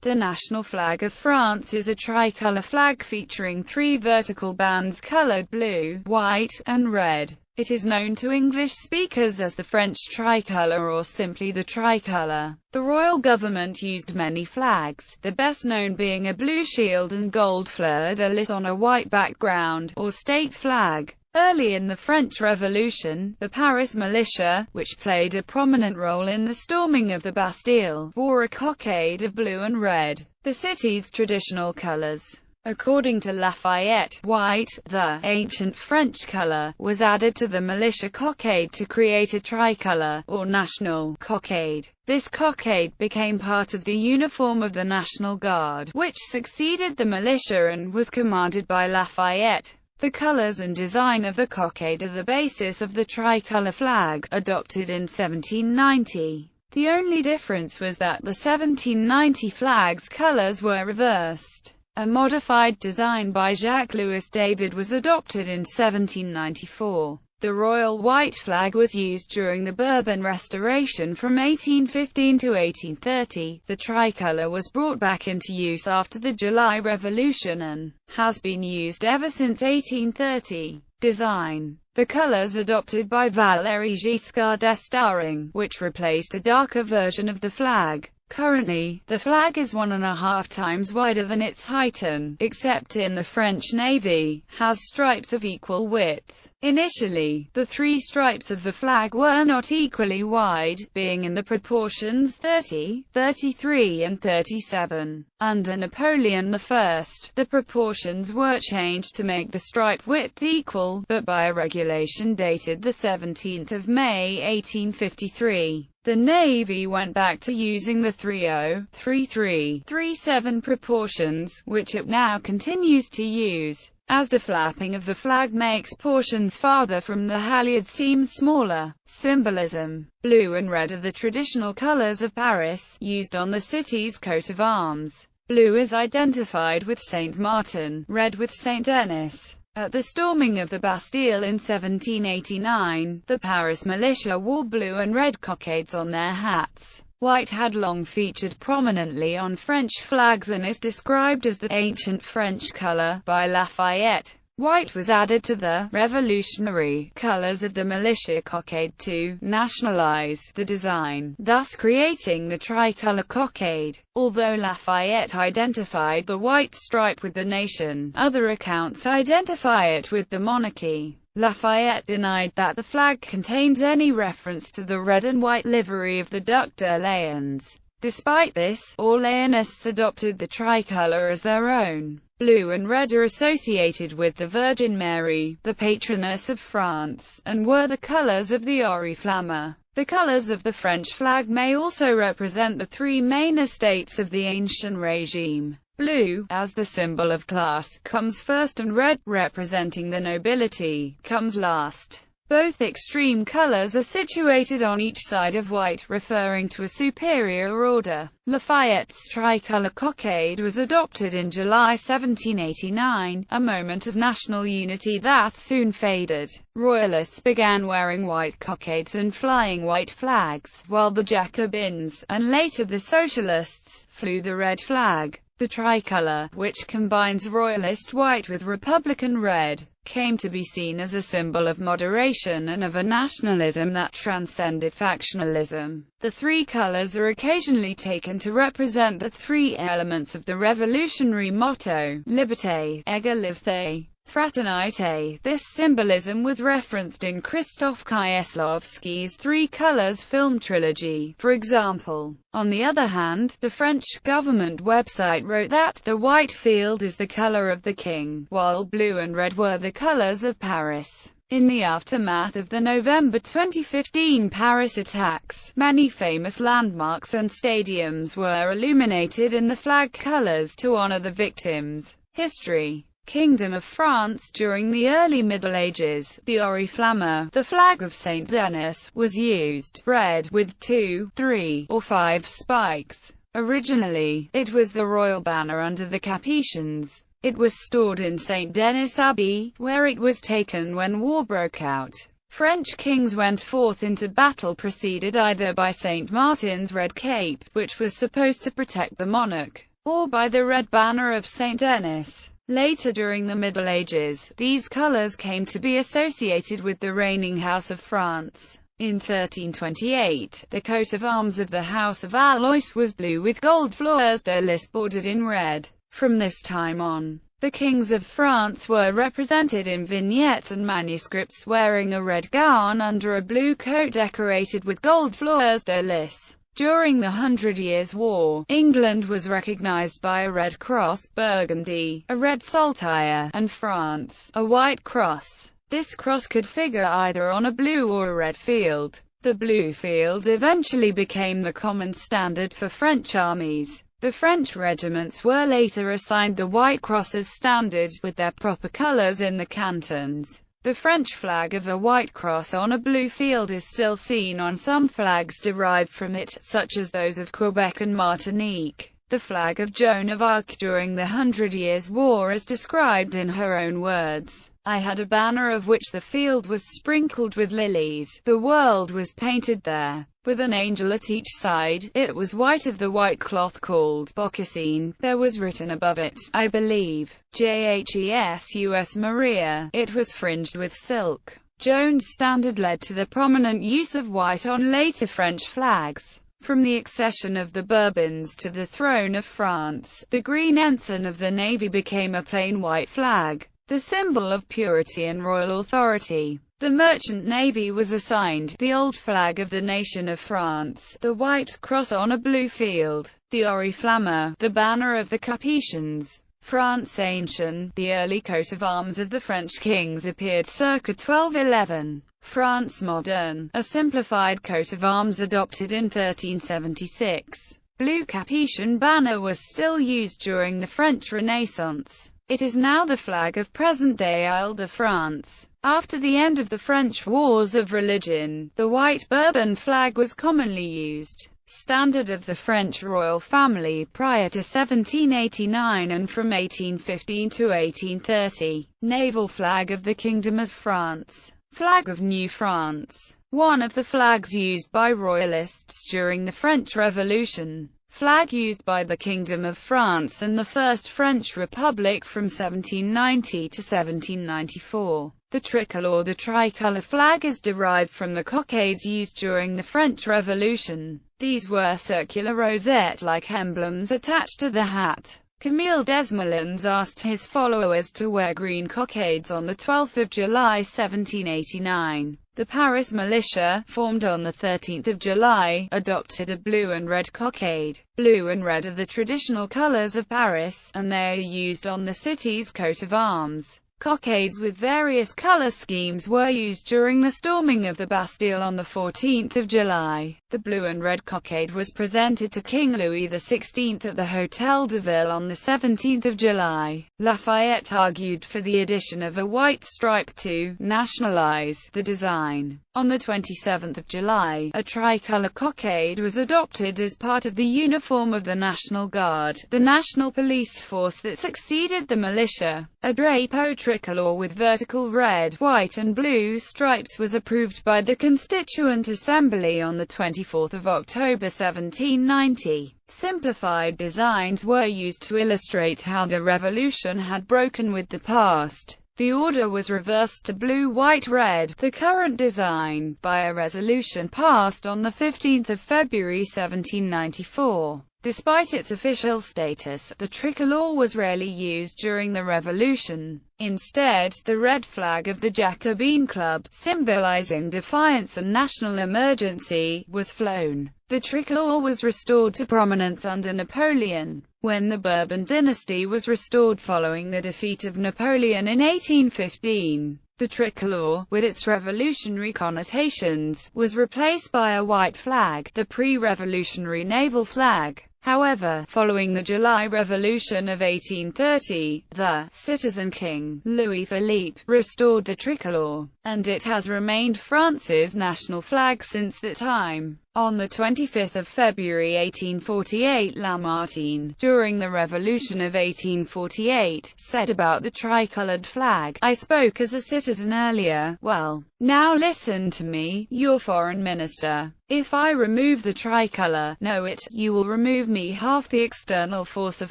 The national flag of France is a tricolour flag featuring three vertical bands coloured blue, white, and red. It is known to English speakers as the French tricolour or simply the tricolour. The royal government used many flags, the best known being a blue shield and gold fleur-de-lis on a white background, or state flag. Early in the French Revolution, the Paris Militia, which played a prominent role in the storming of the Bastille, wore a cockade of blue and red, the city's traditional colours. According to Lafayette, white, the ancient French colour, was added to the militia cockade to create a tricolour, or national, cockade. This cockade became part of the uniform of the National Guard, which succeeded the militia and was commanded by Lafayette. The colours and design of the cockade are the basis of the tricolour flag, adopted in 1790. The only difference was that the 1790 flag's colours were reversed. A modified design by Jacques-Louis David was adopted in 1794. The royal white flag was used during the Bourbon Restoration from 1815 to 1830. The tricolour was brought back into use after the July Revolution and has been used ever since 1830. Design. The colours adopted by Valéry Giscard d'Estaing, which replaced a darker version of the flag. Currently, the flag is 1.5 times wider than its height and, except in the French Navy, has stripes of equal width. Initially, the three stripes of the flag were not equally wide, being in the proportions 30, 33 and 37. Under Napoleon I, the proportions were changed to make the stripe width equal, but by a regulation dated 17 May 1853. The Navy went back to using the 30, 33, 37 proportions, which it now continues to use. As the flapping of the flag makes portions farther from the halyard seem smaller. Symbolism. Blue and red are the traditional colors of Paris, used on the city's coat of arms. Blue is identified with Saint Martin, red with Saint Denis. At the storming of the Bastille in 1789, the Paris militia wore blue and red cockades on their hats. White had long featured prominently on French flags and is described as the ancient French color by Lafayette. White was added to the revolutionary colors of the militia cockade to nationalize the design, thus creating the tricolor cockade. Although Lafayette identified the white stripe with the nation, other accounts identify it with the monarchy. Lafayette denied that the flag contains any reference to the red and white livery of the Duc d'Orléans. Despite this, Orléanists adopted the tricolour as their own. Blue and red are associated with the Virgin Mary, the patroness of France, and were the colours of the Oriflamme. The colours of the French flag may also represent the three main estates of the ancient regime. Blue, as the symbol of class, comes first and red, representing the nobility, comes last. Both extreme colors are situated on each side of white, referring to a superior order. Lafayette's tricolor cockade was adopted in July 1789, a moment of national unity that soon faded. Royalists began wearing white cockades and flying white flags, while the Jacobins, and later the Socialists, flew the red flag. The tricolour, which combines royalist white with republican red, came to be seen as a symbol of moderation and of a nationalism that transcended factionalism. The three colours are occasionally taken to represent the three elements of the revolutionary motto, liberté, égalité, fraternité. This symbolism was referenced in Krzysztof Kieslowski's Three Colors film trilogy, for example. On the other hand, the French government website wrote that the white field is the color of the king, while blue and red were the colors of Paris. In the aftermath of the November 2015 Paris attacks, many famous landmarks and stadiums were illuminated in the flag colors to honor the victims. History. Kingdom of France. During the early Middle Ages, the Oriflamme, the flag of Saint Denis, was used, red, with 2, 3, or 5 spikes. Originally, it was the royal banner under the Capuchins. It was stored in Saint Denis Abbey, where it was taken when war broke out. French kings went forth into battle preceded either by Saint Martin's red cape, which was supposed to protect the monarch, or by the red banner of Saint Denis. Later during the Middle Ages, these colours came to be associated with the reigning House of France. In 1328, the coat of arms of the House of Valois was blue with gold fleurs de lis bordered in red. From this time on, the kings of France were represented in vignettes and manuscripts wearing a red gown under a blue coat decorated with gold fleurs de lis. During the 100 Years' War, England was recognized by a red cross, Burgundy, a red saltire, and France, a white cross. This cross could figure either on a blue or a red field. The blue field eventually became the common standard for French armies. The French regiments were later assigned the white cross as standard, with their proper colors in the cantons. The French flag of a white cross on a blue field is still seen on some flags derived from it, such as those of Quebec and Martinique. The flag of Joan of Arc during the 100 Years' War is described in her own words. I had a banner of which the field was sprinkled with lilies. The world was painted there, with an angel at each side. It was white of the white cloth called boccassine. There was written above it, I believe, Jesus Maria. It was fringed with silk. Joan's standard led to the prominent use of white on later French flags. From the accession of the Bourbons to the throne of France, the green ensign of the navy became a plain white flag, the symbol of purity and royal authority. The merchant navy was assigned the old flag of the nation of France, the white cross on a blue field, the oriflamme, the banner of the Capetians. France Ancien, the early coat of arms of the French kings, appeared circa 1211. France Moderne, a simplified coat of arms adopted in 1376. Blue Capetian banner was still used during the French Renaissance. It is now the flag of present-day Ile-de-France. After the end of the French Wars of Religion, the white Bourbon flag was commonly used. Standard of the French royal family prior to 1789 and from 1815 to 1830. Naval flag of the Kingdom of France. Flag of New France. One of the flags used by royalists during the French Revolution. Flag used by the Kingdom of France and the First French Republic from 1790 to 1794. The Tricolour. The Tricolour flag is derived from the cockades used during the French Revolution. These were circular rosette-like emblems attached to the hat. Camille Desmoulins asked his followers to wear green cockades on the 12th of July 1789. The Paris Militia, formed on the 13th of July, adopted a blue and red cockade. Blue and red are the traditional colors of Paris, and they are used on the city's coat of arms. Cockades with various color schemes were used during the storming of the Bastille on the 14th of July. The blue and red cockade was presented to King Louis XVI at the Hôtel de Ville on the 17th of July. Lafayette argued for the addition of a white stripe to nationalize the design. On the 27th of July, a tricolor cockade was adopted as part of the uniform of the National Guard, the national police force that succeeded the militia. A drapeau tricolor with vertical red, white and blue stripes was approved by the Constituent Assembly on the 24th of October 1790. Simplified designs were used to illustrate how the revolution had broken with the past. The order was reversed to blue, white, red, the current design, by a resolution passed on the 15th of February 1794. Despite its official status, the tricolour was rarely used during the Revolution. Instead, the red flag of the Jacobin Club, symbolizing defiance and national emergency, was flown. The tricolour was restored to prominence under Napoleon. When the Bourbon dynasty was restored following the defeat of Napoleon in 1815, the tricolour, with its revolutionary connotations, was replaced by a white flag, the pre-revolutionary naval flag. However, following the July Revolution of 1830, the citizen king, Louis Philippe, restored the tricolour, and it has remained France's national flag since that time. On 25 February 1848, Lamartine, during the Revolution of 1848, said about the tricolored flag, "I spoke as a citizen earlier. Well, now listen to me, your foreign minister. If I remove the tricolor, know it, you will remove me half the external force of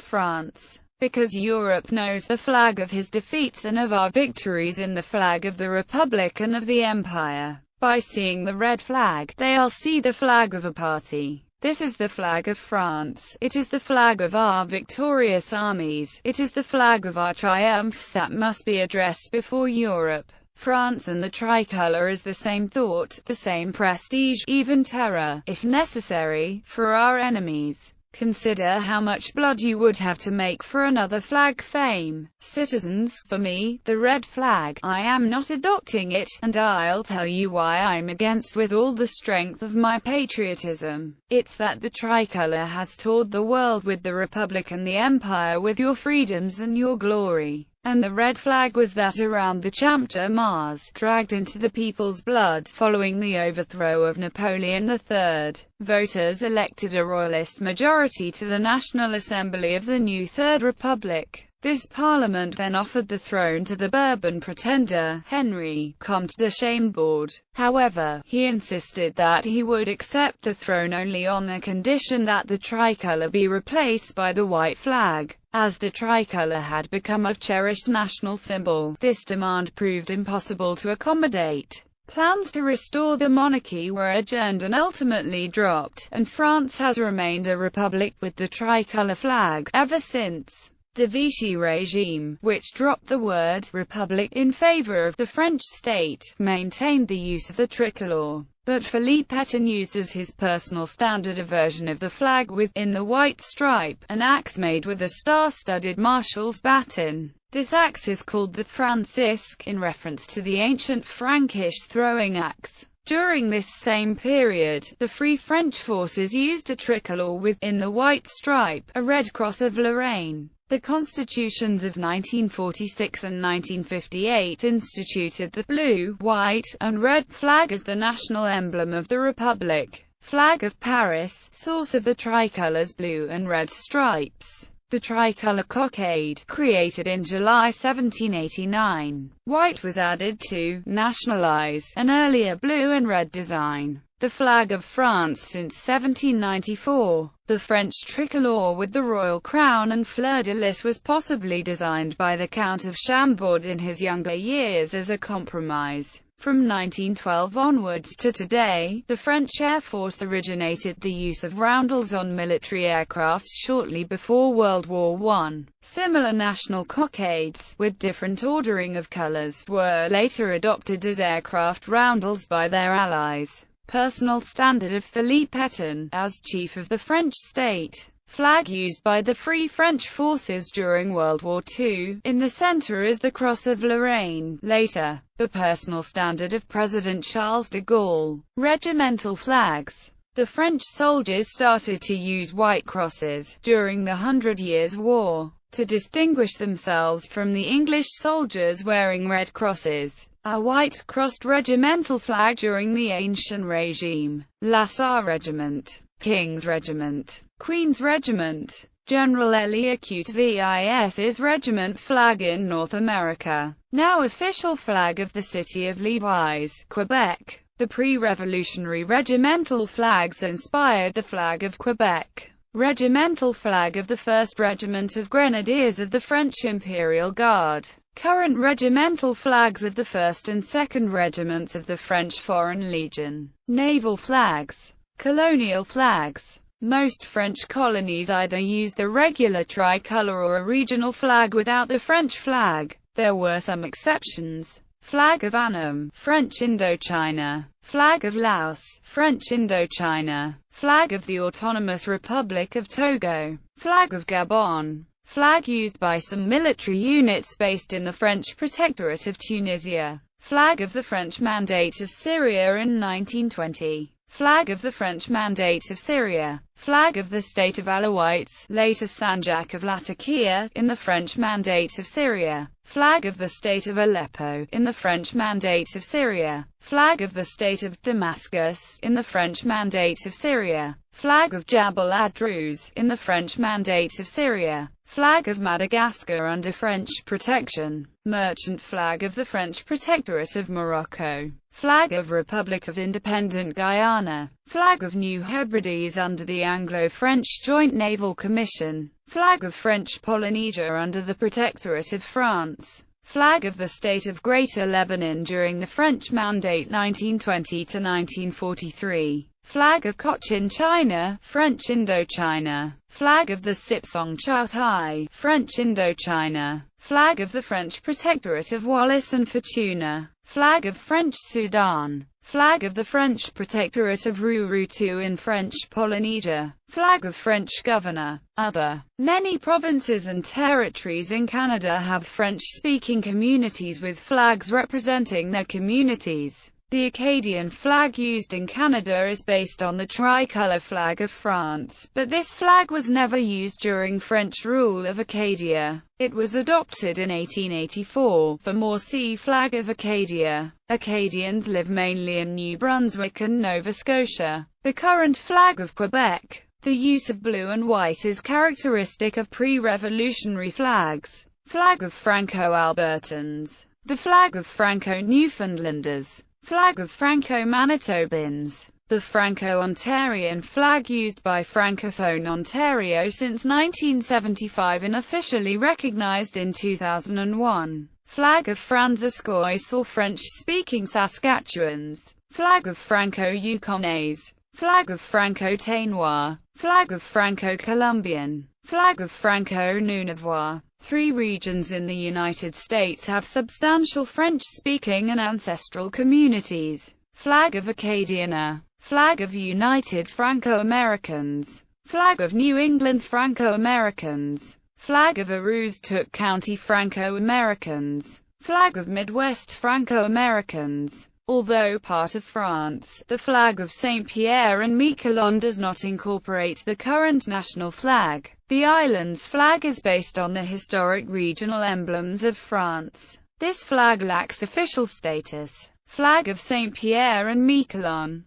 France. Because Europe knows the flag of his defeats and of our victories in the flag of the Republic and of the Empire. By seeing the red flag, they'll see the flag of a party. This is the flag of France. It is the flag of our victorious armies. It is the flag of our triumphs that must be addressed before Europe. France and the tricolour is the same thought, the same prestige, even terror, if necessary, for our enemies. Consider how much blood you would have to make for another flag fame. Citizens, for me, the red flag, I am not adopting it, and I'll tell you why I'm against with all the strength of my patriotism. It's that the tricolour has toured the world with the Republic and the Empire, with your freedoms and your glory. And the red flag was that around the Champ de Mars, dragged into the people's blood, following the overthrow of Napoleon III. Voters elected a royalist majority to the National Assembly of the new Third Republic. This parliament then offered the throne to the Bourbon pretender, Henry, Comte de Chambord. However, he insisted that he would accept the throne only on the condition that the tricolour be replaced by the white flag. As the tricolour had become a cherished national symbol, this demand proved impossible to accommodate. Plans to restore the monarchy were adjourned and ultimately dropped, and France has remained a republic with the tricolour flag ever since. The Vichy regime, which dropped the word «republic» in favor of the French state, maintained the use of the tricolour. But Philippe Pétain used as his personal standard a version of the flag with, in the white stripe, an axe made with a star-studded marshal's baton. This axe is called the Francisque, in reference to the ancient Frankish throwing axe. During this same period, the Free French forces used a tricolour with, in the white stripe, a red cross of Lorraine. The constitutions of 1946 and 1958 instituted the blue, white, and red flag as the national emblem of the Republic. Flag of Paris, source of the tricolour's blue and red stripes. The tricolour cockade, created in July 1789. White was added to nationalize an earlier blue and red design. The flag of France since 1794. The French tricolour with the royal crown and fleur-de-lis was possibly designed by the Count of Chambord in his younger years as a compromise. From 1912 onwards to today, the French Air Force originated the use of roundels on military aircraft shortly before World War I. Similar national cockades, with different ordering of colors, were later adopted as aircraft roundels by their allies. Personal standard of Philippe Pétain, as chief of the French state. Flag used by the Free French forces during World War II. In the center is the Cross of Lorraine. Later, the personal standard of President Charles de Gaulle. Regimental flags. The French soldiers started to use white crosses during the 100 Years' War, to distinguish themselves from the English soldiers wearing red crosses. A white-crossed regimental flag during the Ancien Regime. Lassar Regiment, King's Regiment, Queen's Regiment. General Elliott Vis's regiment flag in North America. Now official flag of the city of Lévis, Quebec. The pre-revolutionary regimental flags inspired the flag of Quebec. Regimental flag of the 1st Regiment of Grenadiers of the French Imperial Guard. Current regimental flags of the 1st and 2nd Regiments of the French Foreign Legion. Naval flags. Colonial flags. Most French colonies either used the regular tricolour or a regional flag without the French flag. There were some exceptions. Flag of Annam, French Indochina. Flag of Laos, French Indochina. Flag of the Autonomous Republic of Togo. Flag of Gabon. Flag used by some military units based in the French Protectorate of Tunisia. Flag of the French Mandate of Syria in 1920. Flag of the French Mandate of Syria. Flag of the State of Alawites, later Sanjak of Latakia, in the French Mandate of Syria. Flag of the State of Aleppo, in the French Mandate of Syria. Flag of the State of Damascus, in the French Mandate of Syria. Flag of Jabal ad-Druz, in the French Mandate of Syria. Flag of Madagascar under French protection. Merchant flag of the French Protectorate of Morocco. Flag of Republic of Independent Guyana. Flag of New Hebrides under the Anglo-French Joint Naval Commission. Flag of French Polynesia under the Protectorate of France. Flag of the State of Greater Lebanon during the French Mandate 1920–1943. Flag of Cochin China, French Indochina. Flag of the Sipsong Chow Tai, French Indochina. Flag of the French Protectorate of Wallis and Futuna. Flag of French Sudan. Flag of the French Protectorate of Rurutu in French Polynesia. Flag of French Governor. Other. Many provinces and territories in Canada have French-speaking communities with flags representing their communities. The Acadian flag used in Canada is based on the Tricolour Flag of France, but this flag was never used during French rule of Acadia. It was adopted in 1884. For more, see Flag of Acadia. Acadians live mainly in New Brunswick and Nova Scotia. The current flag of Quebec. The use of blue and white is characteristic of pre-revolutionary flags. Flag of Franco-Albertans. The flag of Franco-Newfoundlanders. Flag of Franco-Manitobans. The Franco-Ontarian flag used by Francophone Ontario since 1975 and officially recognized in 2001. Flag of Franciscois or French-speaking Saskatchewans. Flag of Franco-Yukonese. Flag of Franco-Tainois. Flag of Franco-Colombian. Flag of Franco-Nunavut. 3 regions in the United States have substantial French-speaking and ancestral communities. Flag of Acadiana. Flag of United Franco-Americans. Flag of New England Franco-Americans. Flag of Aroostook County Franco-Americans. Flag of Midwest Franco-Americans. Although part of France, the flag of Saint-Pierre and Miquelon does not incorporate the current national flag. The island's flag is based on the historic regional emblems of France. This flag lacks official status. Flag of Saint-Pierre and Miquelon.